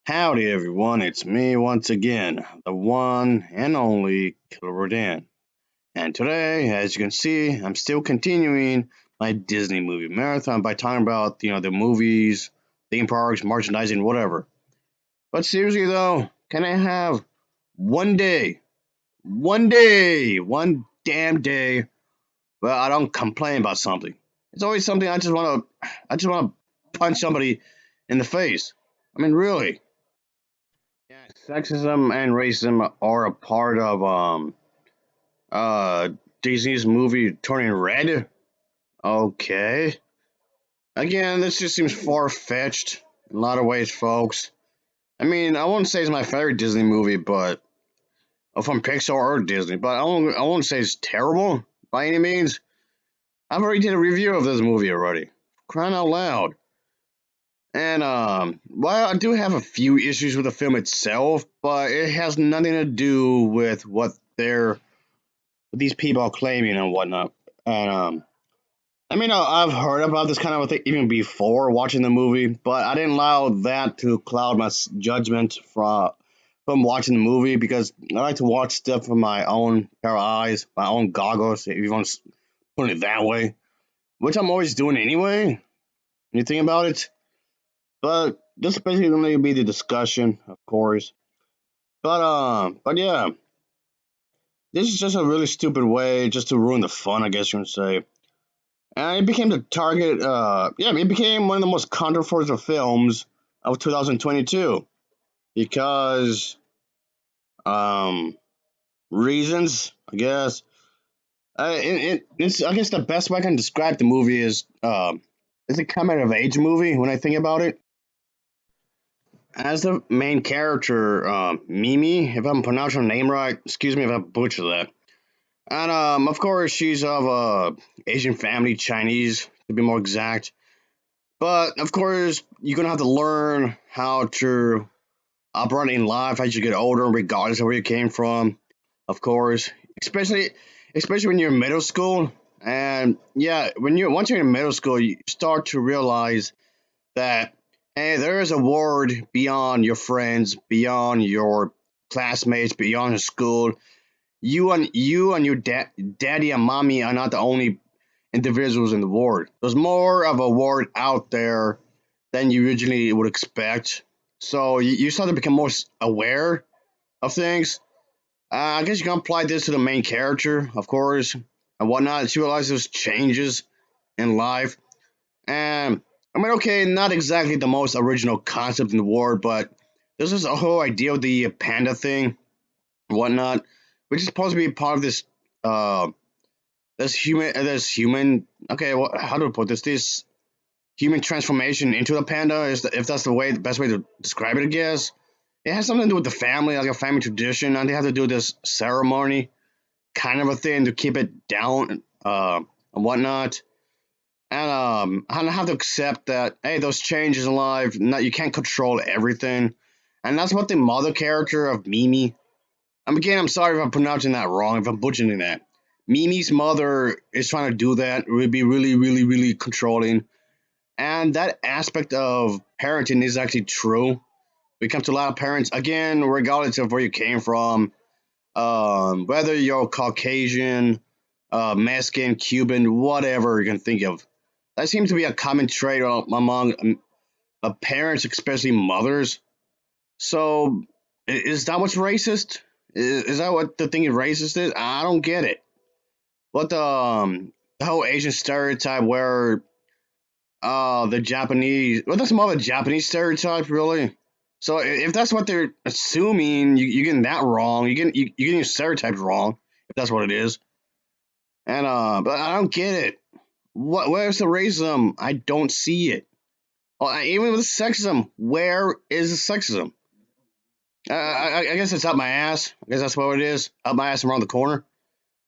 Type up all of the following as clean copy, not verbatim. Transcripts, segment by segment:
Howdy everyone, it's me once again, the one and only Killer Dan. And today, as you can see, I'm still continuing my Disney movie marathon by talking about, the movies, theme parks, merchandising, whatever. But seriously though, can I have one damn day where I don't complain about something? It's always something I just want to punch somebody in the face. I mean, really. Yeah, sexism and racism are a part of uh Disney's movie Turning Red. Okay. Again, this just seems far fetched in a lot of ways, folks. I mean, I won't say it's my favorite Disney movie, but from Pixar or Disney, but I won't say it's terrible by any means. I've already did a review of this movie already. Crying out loud. And while I do have a few issues with the film itself, but it has nothing to do with what these people are claiming and whatnot. And I mean, I've heard about this kind of a thing even before watching the movie, but I didn't allow that to cloud my judgment from watching the movie because I like to watch stuff from my own pair of eyes, my own goggles, if you want to put it that way, which I'm always doing anyway. When you think about it, but this is basically going to be the discussion, of course. But yeah, this is just a really stupid way just to ruin the fun, I guess you would say. And it became the target. Yeah, it became one of the most controversial films of 2022 because um, reasons, I guess. It's I guess the best way I can describe the movie is it's a coming of age movie when I think about it. As the main character, Mimi, if I'm pronouncing her name right, excuse me if I butcher that. And of course, she's of Asian family, Chinese to be more exact. But of course, you're gonna have to learn how to operate in life as you get older, regardless of where you came from. Of course, especially especially when you're in middle school. And yeah, when you once you're in middle school, you start to realize that hey, there is a world beyond your friends, beyond your classmates, beyond your school. You and your daddy and mommy are not the only individuals in the world. There's more of a world out there than you originally would expect. So you start to become more aware of things. I guess you can apply this to the main character, of course, and whatnot. She realizes changes in life. And I mean, okay, not exactly the most original concept in the world, but this is a whole idea of the panda thing, and whatnot, which is supposed to be part of uh, this human. Okay, well, how do I put this? This human transformation into a panda is if that's the best way to describe it, I guess. It has something to do with the family, like a family tradition, and they have to do this ceremony kind of a thing to keep it down and whatnot. And I have to accept that hey, those changes in life, not you can't control everything, and that's what the mother character of Mimi. Again, I'm sorry if I'm pronouncing that wrong, if I'm butchering that. Mimi's mother is trying to do that, would be really, really, really controlling. And that aspect of parenting is actually true. When it comes to a lot of parents, again, regardless of where you came from, whether you're Caucasian, Mexican, Cuban, whatever you can think of, that seems to be a common trait among parents, especially mothers. So, is that what's racist? Is that what the thing is racist is? I don't get it. What the whole Asian stereotype where the Japanese. Well, that's more of a Japanese stereotype, really. So if that's what they're assuming, you're getting that wrong. You're getting your stereotypes wrong. If that's what it is, and but I don't get it. Where's the racism? I don't see it. Even with sexism, where is the sexism? I guess it's up my ass. I guess that's what it is. Up my ass around the corner.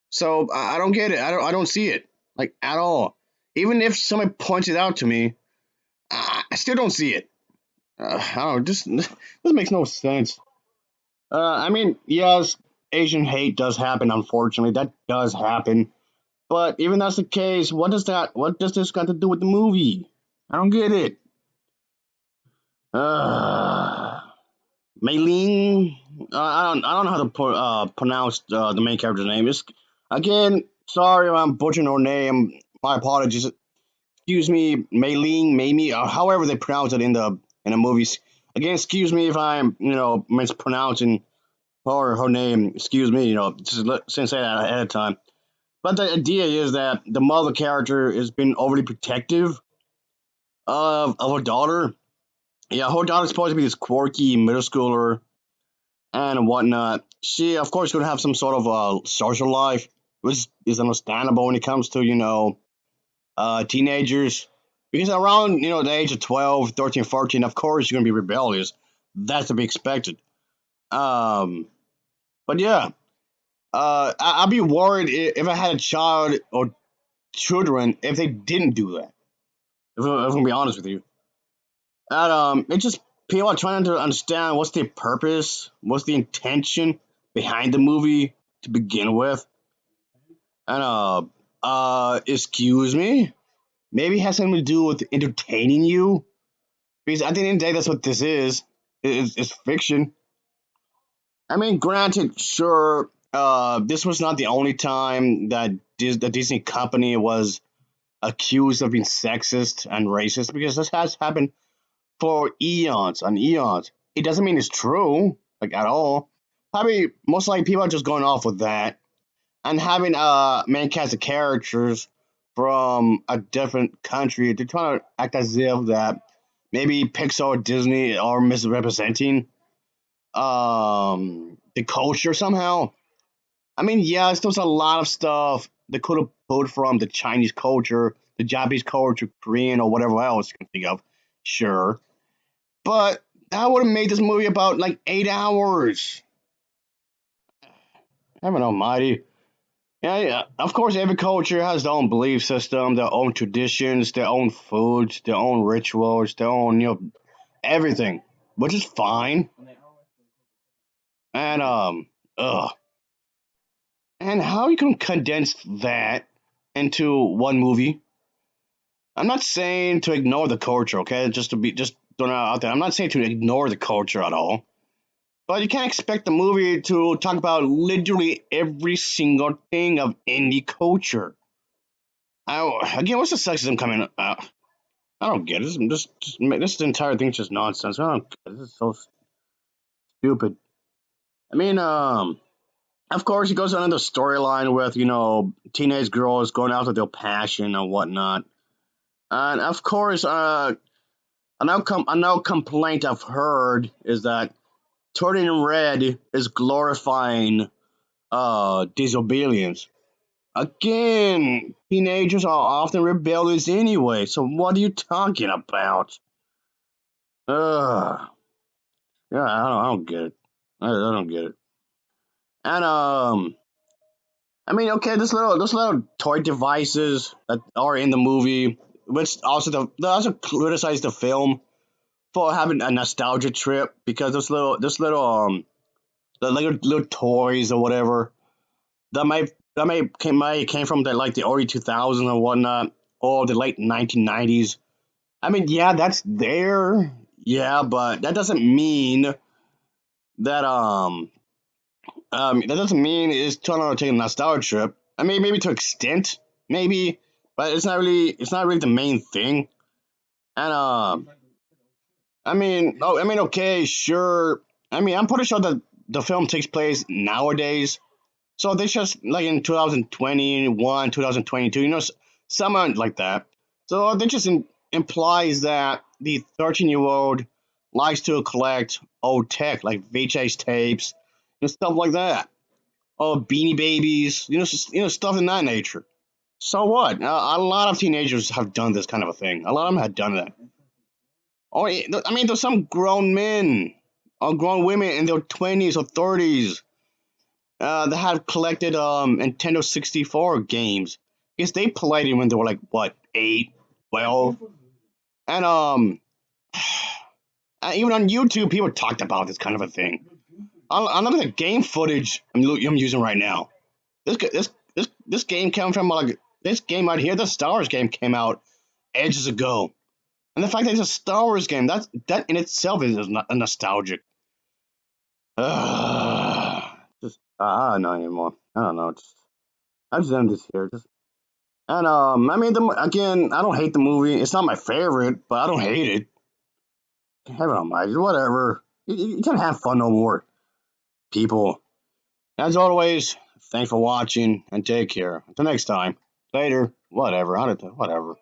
So I don't get it. I don't see it like at all. Even if somebody points it out to me, I still don't see it. I don't know. This makes no sense. I mean, yes, Asian hate does happen. Unfortunately, that does happen. But even that's the case, what does this got to do with the movie? I don't get it. Uh, Mei I don't know how to pronounce the main character's name. It's, again, sorry if I'm butchering her name. My apologies. Excuse me, Mei Ling, Mei, however they pronounce it in the movies. Again, excuse me if I'm mispronouncing her name. Excuse me, since say that ahead of time. But the idea is that the mother character has been overly protective of her daughter. Yeah, her daughter's supposed to be this quirky middle schooler and whatnot. She, of course, could have some sort of social life, which is understandable when it comes to, teenagers. Because around, the age of 12, 13, 14, of course, you're going to be rebellious. That's to be expected. Um, but yeah, I'd be worried if I had a child or children if they didn't do that. If I'm going to be honest with you. And it's just people are trying to understand what's the purpose, what's the intention behind the movie to begin with. And excuse me, maybe it has something to do with entertaining you, because at the end of the day, that's what this is. It's fiction. I mean, granted, sure, this was not the only time that the Disney company was accused of being sexist and racist, because this has happened for eons and eons. It doesn't mean it's true, like at all. Probably, most likely, people are just going off with that, and having main cast of characters from a different country. They're trying to act as if that maybe Pixar or Disney are misrepresenting the culture somehow. I mean, yes, there's a lot of stuff they could have pulled from the Chinese culture, the Japanese culture, Korean, or whatever else you can think of. Sure, but that would have made this movie about like 8 hours. Heaven Almighty. Yeah, yeah. Of course, every culture has their own belief system, their own traditions, their own foods, their own rituals, their own, everything, which is fine. And ugh. And how you can condense that into one movie? I'm not saying to ignore the culture, okay? Just throwing it out there. I'm not saying to ignore the culture at all. But you can't expect the movie to talk about literally every single thing of indie culture. Again, what's the sexism coming? I don't get it. This entire thing's just nonsense. I don't get it. This is so stupid. I mean, of course, he goes on another storyline with teenage girls going after their passion and whatnot. And of course, another complaint I've heard is that turning red is glorifying disobedience. Again, teenagers are often rebellious anyway. So what are you talking about? Ugh. Yeah, I don't get it. I don't get it. And I mean, okay, those little toy devices that are in the movie, which also they also criticize the film for having a nostalgia trip, because those little the little toys or whatever that might came from the early 2000s or whatnot, or the late 1990s. I mean, yeah, that's there, yeah, but that doesn't mean that that doesn't mean it's trying to take a nostalgia trip. I mean, maybe to an extent, maybe, but it's not really the main thing. And okay, sure. I mean, I'm pretty sure that the film takes place nowadays, so they just like in 2021, 2022, somewhere like that. So they just implies that the 13-year-old likes to collect old tech like VHS tapes and stuff like that. Oh, Beanie Babies, stuff in that nature. So what? A lot of teenagers have done this kind of a thing. A lot of them had done that. Or I mean, there's some grown men or grown women in their 20s or 30s that have collected Nintendo 64 games, because they played it when they were like what, 8, 12, and even on YouTube, people talked about this kind of a thing. I'm looking at game footage I'm using right now. This game came from like this game right here. The Star Wars game came out ages ago, and the fact that it's a Star Wars game, that in itself is nostalgic. Just I don't know anymore. I don't know. I just end this here. Just and I mean, again, I don't hate the movie. It's not my favorite, but I don't hate it. Heaven almighty, whatever. You can have fun no more, people. As always, thanks for watching and take care. Until next time. Later. Whatever. Whatever.